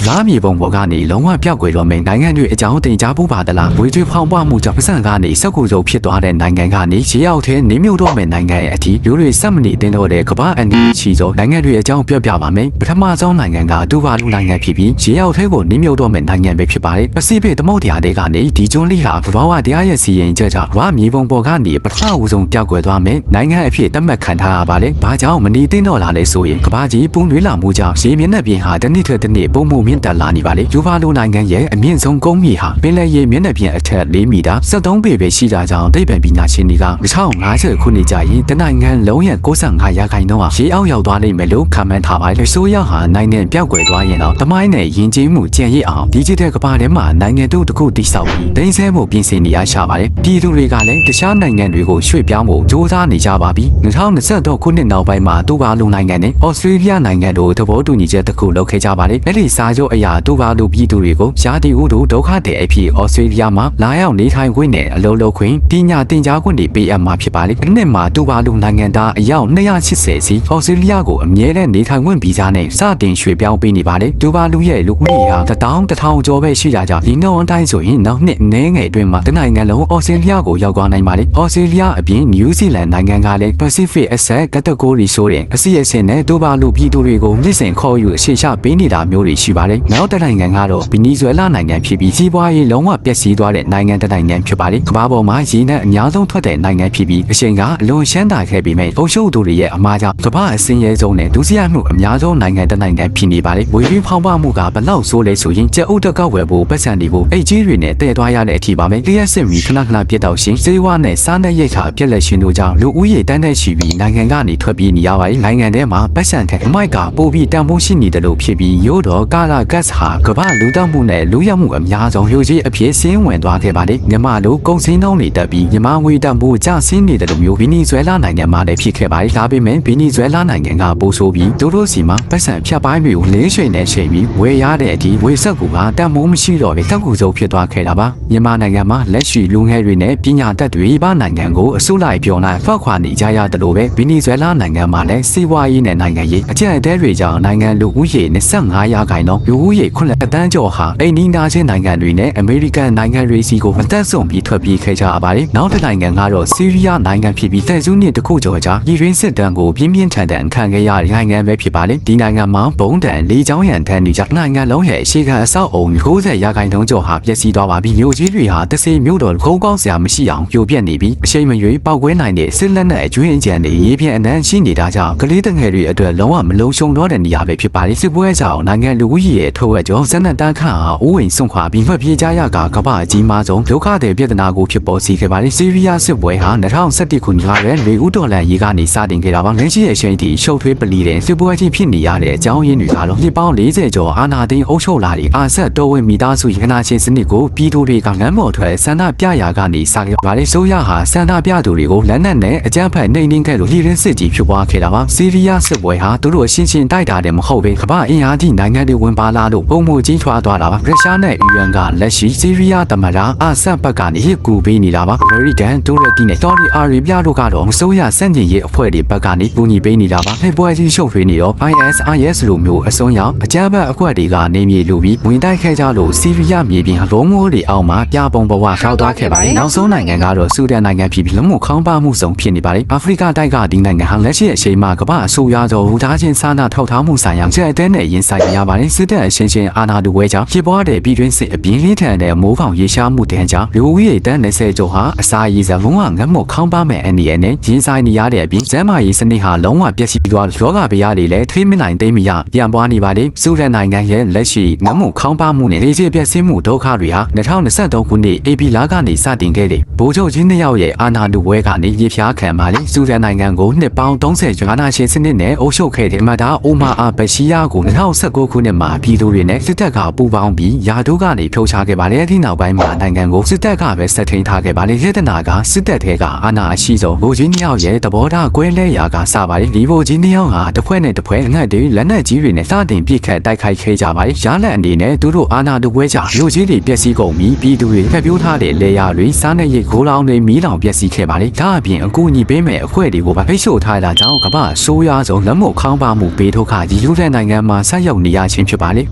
ဘာမြေပုံပေါ်ကနေလုံးဝပြောက်ကွယ်တော့မယ်နိုင်ငံတွေအကြောင်းတင်ကြားဖို့ပါတလားဝေကျွေးဖောင်းပွားမှုကြောင့်ပတ်စံကနေစက်ကူစုပ်ဖြစ်သွားတဲ့နိုင်ငံကနေရေရောက်ထဲနေမြုပ်တော့မယ်နိုင်ငံရဲ့အထီးလူတွေစက်မနေတင်တော့တဲ့ကမ္ဘာအန်ဒီချီသောနိုင်ငံတွေအကြောင်းပြောပြပါမယ်ပထမဆုံးနိုင်ငံကတူဗာလူနိုင်ငံဖြစ်ပြီးရေရောက်ထဲကိုနေမြုပ်တော့မယ်နိုင်ငံပဲဖြစ်ပါတယ်ပစိဖိတ်သမုဒ္ဒရာတွေကနေဒီကျွန်းလေးဟာဘဝတရားရဲ့စီရင်ချက်ကြောင့်ဘာမြေပုံပေါ်ကနေပထမဦးဆုံးပြောက်ကွယ်သွားမယ်နိုင်ငံအဖြစ်သတ်မှတ်ခံထားရပါတယ်ဘာကြောင့်မနေတင်တော့လာလဲဆိုရင်ကမ္ဘာကြီးပုံတွေးလာမှုကြောင့်ရေမျက်နှာပြင်ဟာတစ်နှစ်ထက်တစ်နှစ်ပုံမှုမြင့်တက်လာနေပါလေတူဗာလူနိုင်ငံရဲ့အမြင့်ဆုံးကုန်းမြေဟာပင်လယ်ရေမျက်နှာပြင်အထက်4 မီတာ73 ပေပဲရှိတာကြောင့်သိပ္ပံပညာရှင်တွေက2050ခုနှစ်ကျရင်တနိုင်ငံလုံးရဲ့95ရာခိုင်နှုန်းဟာရေအောက်ရောက်သွားလိမ့်မယ်လို့ခန့်မှန်းထားပါတယ်ဆိုရဟာနိုင်ငံပြောက်ကွယ်သွားရင်တော့တမိုင်းနဲ့ယဉ်ကျေးမှုကျန်ရစ်အောင်ဒီဂျစ်တဲ့ကမ္ဘာထဲမှာနိုင်ငံတို့တစ်ခုတည်ဆောက်ပြီးဒိန်းဆဲမှုပြင်ဆင်နေရရှာပါတယ်ပြည်သူတွေကလည်းတခြားနိုင်ငံတွေကိုရွှေ့ပြောင်းဖို့စ조사နေကြပါပြီ2023ခုနှစ်နောက်ပိုင်းမှာတူဗာလူနိုင်ငံနဲ့ဩစတြေးလျနိုင်ငံတို့သဘောတူညီချက်တစ်ခုလုပ်ခဲ့ကြပါတယ်အဲ့ဒီစာချုပ်အရာတူဗာလူပြည်သူတွေကိုရာသီဥတုဒုက္ခတဲ့အဖြစ်ဩစတြေးလျမှာလာရောက်နေထိုင်ခွင့်နဲ့အလုပ်လုပ်ခွင့်ပညာသင်ကြားခွင့်တွေပေးအပ်မှာဖြစ်ပါတယ်ဒီနှစ်မှာတူဗာလူနိုင်ငံသားအယောက်280စီဩစတြေးလျကိုအမြဲတမ်းနေထိုင်ခွင့်ဗီဇာနဲ့စတင်ရွှေ့ပြောင်းပေးနေပါတယ်တူဗာလူရဲ့လူဦးရေဟာ1000ကျော်ပဲရှိကြကြောင်းဒီနောက်အတိုင်းဆိုရင်နောက်နှစ်နည်းငယ်အတွင်းမှာတနိုင်ငံလုံးဩစတြေးလျကိုရောက်သွားနိုင်ပါတယ်ဩစတြေးလျအပြင်နယူးဇီလန်နိုင်ငံကလည်း Pacific Asset Category ဆိုတဲ့အစီအစဉ်နဲ့တူဗာလူပြည်သူတွေကိုမြစ်စင်ခေါ်ယူအရှိချပေးနေတာမျိုးတွေရှိပါတယ်နောက်တစ်နိုင်ငံကတော့ဗီနီဇွဲလားနိုင်ငံဖြစ်ပြီးစီးပွားရေးလုံးဝပျက်စီးသွားတဲ့နိုင်ငံတစ်နိုင်ငံဖြစ်ပါတယ်ကမ္ဘာပေါ်မှာရေနံအများဆုံးထွက်တဲ့နိုင်ငံဖြစ်ပြီးအချိန်ကအလွန်ရှမ်းသာခဲ့ပေမဲ့အုပ်ချုပ်သူတွေရဲ့အမှားကြောင့်ကမ္ဘာအစင်းရဲဆုံးနဲ့ဒုစရိုက်မှုအများဆုံးနိုင်ငံတစ်နိုင်ငံဖြစ်နေပါတယ်ဝေပြီးဖောင်းပွားမှုကဘလောက်ဆိုးလဲဆိုရင်ကြက်ဥတကောက်ဝယ်ဖို့ပတ်စံတွေကိုအိတ်ကြီးတွေနဲ့တည့်သွားရတဲ့အထိပါပဲလျှက်စစ်မီခဏခဏပြတ်တော့ရှင်စေဝါနဲ့စားတဲ့ရိတ်ခါပြက်လက်ရှင်တို့ကြောင့်လူဦးရေတန်းတဲ့ရှိပြီးနိုင်ငံကနေထွက်ပြေးနေရပါတယ်နိုင်ငံထဲမှာပတ်စံထက်အမိုက်ကပိုပြီးတန်ဖိုးရှိနေတယ်လို့ဖြစ်ပြီးရိုးတော့ကာလာဂတ်စ်ဟာကမ္ဘာလူတောက်မှုနဲ့လူရမှုအများဆုံးရုပ်ကြီးအဖြစ်စင်းဝင်သွားခဲ့ပါတယ်မြန်မာလိုကုန်စင်းနှုန်းတွေတက်ပြီးမြန်မာငွေတန်ဖိုးကျဆင်းနေတယ်လို့မျိုးဗီနီဇွဲလားနိုင်ငံမှာလည်းဖြစ်ခဲ့ပါတယ်ဒါပေမဲ့ဗီနီဇွဲလားနိုင်ငံကပိုဆိုးပြီးတို့စီမှာပတ်စံဖြတ်ပိုင်းတွေကိုလင်းရွှေနဲ့ချိန်ပြီးဝယ်ရတဲ့အထိဝယ်ဆက်ကူကတန်ဖိုးမရှိတော့ပဲတက်ကူစုပ်ဖြစ်သွားခဲ့တာပါမြန်မာနိုင်ငံမှာလက်ရှိလူငယ်တွေနဲ့ပညာတတ်တွေဘာနိုင်ငံကိုအစိုးလိုက်ပြောင်းလိုက်ဖောက်ခွာနေကြရတယ်လို့ပဲဗီနီဇွဲလားနိုင်ငံမှာလည်းစီးပွားရေးနဲ့နိုင်ငံရေးအကျပ်အတဲတွေကြောင့်နိုင်ငံလူဦးရေ25ရာခိုင်နှုန်းလူဦးရေ9 တန်းကျော်ဟာအိန္ဒိယချင်းနိုင်ငံတွေနဲ့အမေရိကန်နိုင်ငံတွေစီကိုမတက်ဆုံပြီးထွက်ပြေးခဲ့ကြရပါတယ်နောက်တစ်နိုင်ငံကတော့ဆီးရီးယားနိုင်ငံဖြစ်ပြီးတဲ့စုနှစ်တစ်ခုကျော်ကြာပြည်တွင်းစစ်တမ်းကိုပြင်းပြင်းထန်ထန်ခံခဲ့ရတဲ့နိုင်ငံပဲဖြစ်ပါတယ်ဒီနိုင်ငံမှာဘုံတန်လေးချောင်းရံတန်းနေကြနိုင်ငံလုံးရဲ့အခြေခံအဆောက်အုံ90ရာခိုင်နှုန်းကျော်ဟာပျက်စီးသွားပါပြီမြို့ကြီးတွေဟာတဆေမြို့တော်ခုံးကောင်းစရာမရှိအောင်ပြိုပြက်နေပြီးအချိန်မရွေးပောက်ကွဲနိုင်တဲ့စစ်လက်နက်အကျွင်းအကြံတွေရေးပြင်းအနှံ့ရှိနေတာကြောင့်ကလေးတငယ်တွေအတွက်လုံးဝမလုံခြုံတော့တဲ့နေရာပဲဖြစ်ပါတယ်စစ်ပွဲကြောင့်နိုင်ငံလူဦးရေရဲ့ထုတ်ဝက်ကျော်ဇက်နက်တန်းခန့်ဟာအိုးအိမ်ဆုံးခွာပြီးမှတ်ပြေးကြရကကမ္ဘာအကြီးမားဆုံးဒုက္ခတွေပြဿနာကိုဖြစ်ပေါ်စေခဲ့ပါတယ်ဆီးရီးယားစစ်ပွဲဟာ2017ခုနှစ်ကလည်းလေဦးတော်လန်ရေးကနေစတင်ခဲ့တာပါလက်ရှိအချိန်ထိရှုပ်ထွေးပလီတဲ့စစ်ပွဲကြီးဖြစ်နေရတဲ့အကြောင်းရင်းတွေကတော့နှစ်ပေါင်း40ကျော်အာဏာသိမ်းအုပ်ချုပ်လာတဲ့အာဆက်တော်ဝင်မိသားစုရဟနာရှင်စနစ်ကိုပြည်သူတွေကလမ်းပေါ်ထွက်ဆန္ဒပြရာကနေစခဲ့ပါတယ်ဆိုရဟာဆန္ဒပြသူတွေကိုလက်နက်နဲ့အကြမ်းဖက်နှိမ်နင်းခဲ့လို့ပြည်တွင်းစစ်ကြီးဖြစ်ပွားခဲ့တာပါဆီးရီးယားစစ်ပွဲဟာသူတို့အရှင်းရှင်းတိုက်တာတယ်မဟုတ်ပဲကမ္ဘာအင်အားကြီးနိုင်ငံတွေဝင်ပါလာလို့ပုံမှုကြီးထွားသွားတာပါရုရှားနဲ့အီရန်ကလက်ရှိဆီးရီးယားသမ္မတအာဆတ်ဘက်ကနေကူပေးနေတာပါအမေရိကန်တူရကီနဲ့ဆော်ဒီအာရေဗျတို့ကတော့အစိုးရစန့်ကျင်ရေးအဖွဲ့တွေဘက်ကနေကူညီပေးနေတာပါဖေပွဲကြီးရှုပ်ထွေးနေတော့ ISIS လိုမျိုးအစွန်းရောက်အကြမ်းဖက်အဖွဲ့တွေကနေမြေလူပြီးဝင်တိုက်ခဲ့ကြလို့ဆီးရီးယားမြေပြင်လုံးမိုးတွေအောက်မှာပြပုံဘဝရောက်သွားခဲ့ပါတယ်နောက်ဆုံးနိုင်ငံကတော့ဆူဒန်နိုင်ငံဖြစ်ပြီးလူမှုခေါင်းပါမှုဆောင်ဖြစ်နေပါတယ်အာဖရိကတိုက်ကဒီနိုင်ငံဟာလက်ရှိအချိန်မှာကမ္ဘာအဆိုးရွားဆုံးဟူသားချင်းစာနာထောက်ထားမှုဆိုင်ရာကျက်တဲ့နဲ့ရင်ဆိုင်ရပါတယ်စစ်တပ်အချင်းချင်းအာဏာတူဝဲကြောင့်ဖြစ်ပွားတဲ့ပြည်တွင်းစစ်အပြင်းလင်းထန်တဲ့မိုးဖောင်ရေရှားမှုတန်းကြောင့်လူဦးရေတန်း20ကျော်ဟာအစာရည်စံလုံးဝငတ်မော့ခေါင်းပါမဲ့အနေနဲ့ရင်ဆိုင်နေရတဲ့အပြင်ဇမ်းမာရေးစနစ်ဟာလုံးဝပျက်စီးသွားရောဂါဗျာတွေလည်းထိမနိုင်သိမ့်မရပြန်ပွားနေပါတယ်ဆူဒန်နိုင်ငံရဲ့လက်ရှိငတ်မော့ခေါင်းပါမှုနဲ့လေကျပျက်စီးမှုဒုက္ခတွေဟာ2023ခုနှစ် AP လကနေစတင်ခဲ့တဲ့ဗိုလ်ချုပ်ကြီး2ယောက်ရဲ့အာဏာတူဝဲကနေရေဖြားခံပါလေဆူဒန်နိုင်ငံကိုနှစ်ပေါင်း30ကျော်အာဏာရှင်စနစ်နဲ့အုပ်ချုပ်ခဲ့တဲ့မဒါအိုမာအာဘရှိယာကို2019ခုနှစ်မှာပြည်သူတွေနဲ့စစ်တပ်ကပူးပေါင်းပြီးယာဒိုးကနေဖြုတ်ချခဲ့ပါတယ်ဒီနောက်ပိုင်းမှာနိုင်ငံကိုစစ်တပ်ကပဲဆက်ထိန်ထားခဲ့ပါတယ်ရတနာကစစ်တပ်ထဲကအာဏာအရှိဆုံးဗိုလ်ကြီး2ယောက်ရဲ့သဘောထားကွဲလဲရာကစပါတယ်ဒီဗိုလ်ကြီး2ယောက်ဟာတစ်ဖွဲ့နဲ့တစ်ဖွဲ့အငတ်တွေလက်နက်ကြီးတွေနဲ့စတင်ပြစ်ခတ်တိုက်ခိုက်ခဲ့ကြပါတယ်ရလက်အနေနဲ့သူတို့အာဏာတူဝဲကြောင့်လူကြီးတွေပျက်စီးကုန်ပြီးပြည်သူတွေဖျက်ပြိုးထားတဲ့လေယာတွေစားနေရိတ်ဂိုးလောင်တွေမီးလောင်ပျက်စီးခဲ့ပါတယ်ဒါအပြင်အကူအညီပေးမဲ့အဖွဲ့တွေကိုဖိတ်ဆို့ထားတာကြောင့်ကမ္ဘာဆိုးရွားဆုံးလက်မော့ခေါင်းပါမှုပေးထုတ်ခါကြီးလူတဲ့နိုင်ငံမှာဆက်ရောက်နေရခြင်းဖြစ်ပါလေ